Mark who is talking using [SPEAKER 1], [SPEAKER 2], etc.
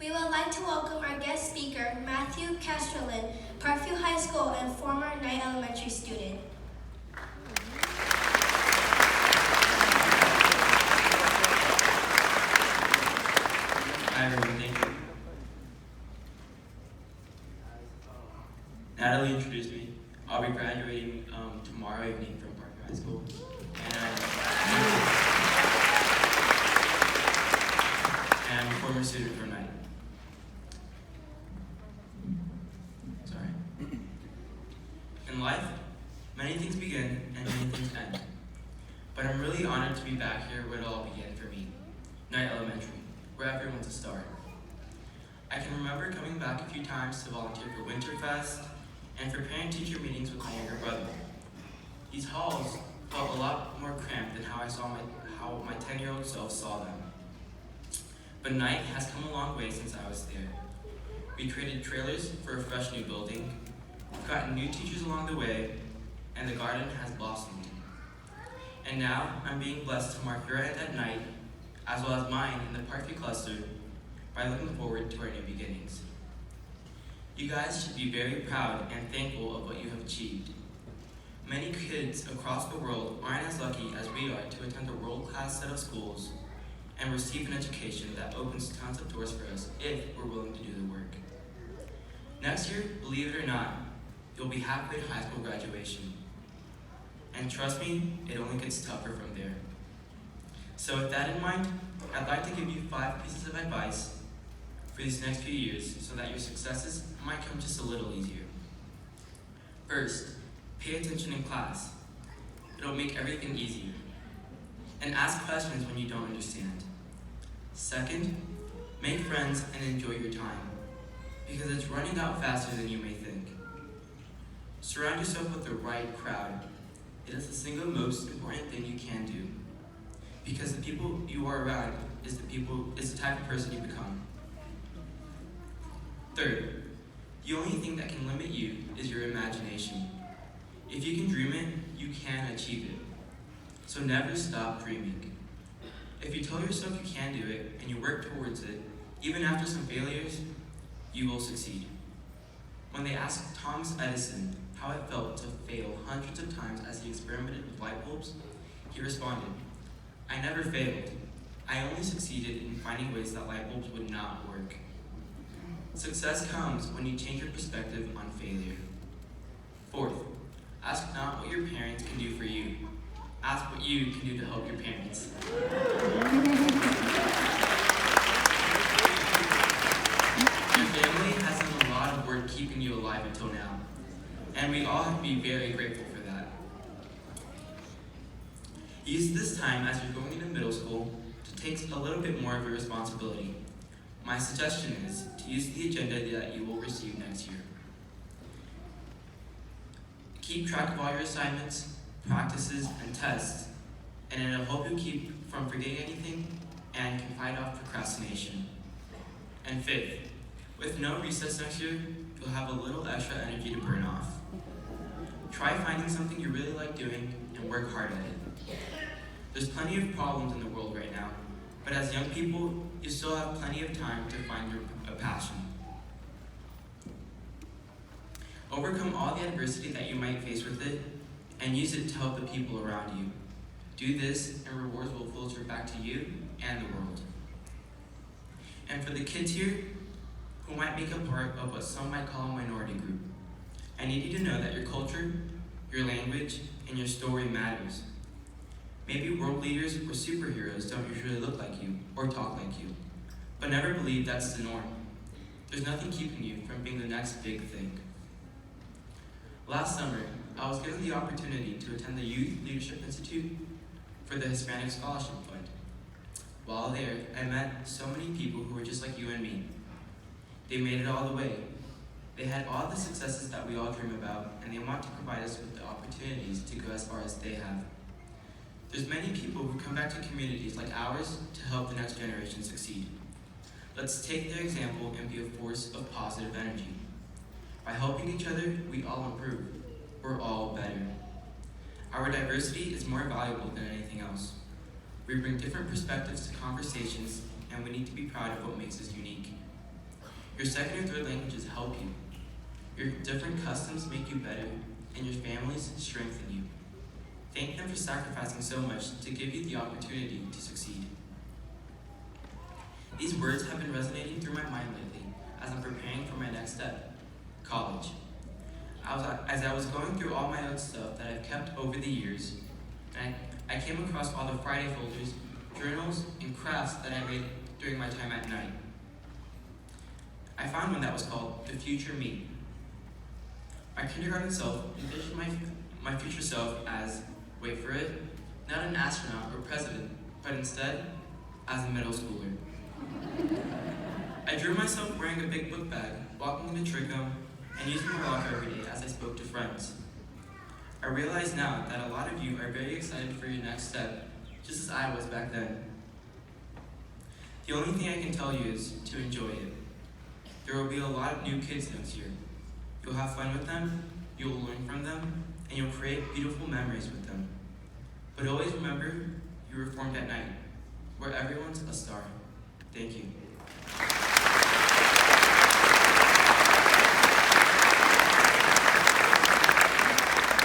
[SPEAKER 1] We would like to welcome our guest speaker, Matthew Castrillon, Parkview High School and former Knight Elementary student.
[SPEAKER 2] Hi everyone, thank you. Natalie introduced me. I'll be graduating tomorrow evening from Parkview High School. And I'm a former student from Knight. Sorry. In life, many things begin and many things end. But I'm really honored to be back here where it all began for me, Knight Elementary, where everyone's a star. I can remember coming back a few times to volunteer for Winterfest and for parent-teacher meetings with my younger brother. These halls felt a lot more cramped than how my 10-year-old self saw them. But Knight has come a long way since I was there. We created trailers for a fresh new building, we've gotten new teachers along the way, and the garden has blossomed. And now I'm being blessed to mark your end at Knight, as well as mine in the Parkview cluster, by looking forward to our new beginnings. You guys should be very proud and thankful of what you have achieved. Many kids across the world aren't as lucky as we are to attend a world-class set of schools and receive an education that opens tons of doors for us if we're willing to do the work. Next year, believe it or not, you'll be halfway to high school graduation. And trust me, it only gets tougher from there. So with that in mind, I'd like to give you 5 pieces of advice for these next few years so that your successes might come just a little easier. First, pay attention in class. It'll make everything easier. And ask questions when you don't understand. Second, make friends and enjoy your time, because it's running out faster than you may think. Surround yourself with the right crowd. It is the single most important thing you can do, because the people you are around is the type of person you become. Third, the only thing that can limit you is your imagination. If you can dream it, you can achieve it. So never stop dreaming. If you tell yourself you can do it and you work towards it, even after some failures, you will succeed. When they asked Thomas Edison how it felt to fail hundreds of times as he experimented with light bulbs, he responded, "I never failed. I only succeeded in finding ways that light bulbs would not work." Success comes when you change your perspective on failure. Fourth, ask not what your parents can do for you. Ask what you can do to help your parents. Your family has done a lot of work keeping you alive until now, and we all have to be very grateful for that. Use this time as you're going into middle school to take a little bit more of your responsibility. My suggestion is to use the agenda that you will receive next year. Keep track of all your assignments, practices, and tests, and it'll help you keep from forgetting anything and can fight off procrastination. And fifth, with no recess next year, you'll have a little extra energy to burn off. Try finding something you really like doing and work hard at it. There's plenty of problems in the world right now, but as young people, you still have plenty of time to find a passion. Overcome all the adversity that you might face with it, and use it to help the people around you. Do this, and rewards will filter back to you and the world. And for the kids here, who might make a part of what some might call a minority group, I need you to know that your culture, your language, and your story matters. Maybe world leaders or superheroes don't usually look like you or talk like you, but never believe that's the norm. There's nothing keeping you from being the next big thing. Last summer, I was given the opportunity to attend the Youth Leadership Institute for the Hispanic Scholarship Fund. While there, I met so many people who were just like you and me. They made it all the way. They had all the successes that we all dream about, and they want to provide us with the opportunities to go as far as they have. There's many people who come back to communities like ours to help the next generation succeed. Let's take their example and be a force of positive energy. By helping each other, we all improve. We're all better. Our diversity is more valuable than anything else. We bring different perspectives to conversations, and we need to be proud of what makes us unique. Your second or third languages help you. Your different customs make you better, and your families strengthen you. Thank them for sacrificing so much to give you the opportunity to succeed. These words have been resonating through my mind lately as I'm preparing for my next step, college. As I was going through all my own stuff that I've kept over the years, I came across all the Friday folders, journals, and crafts that I made during my time at night. I found one that was called The Future Me. My kindergarten self envisioned my future self as, wait for it, not an astronaut or president, but instead, as a middle schooler. I drew myself wearing a big book bag, walking in the Trichome, and using my locker every day as I spoke to friends. I realize now that a lot of you are very excited for your next step, just as I was back then. The only thing I can tell you is to enjoy it. There will be a lot of new kids next year. You'll have fun with them, you'll learn from them, and you'll create beautiful memories with them. But always remember, you were formed at night, where everyone's a star. Thank you.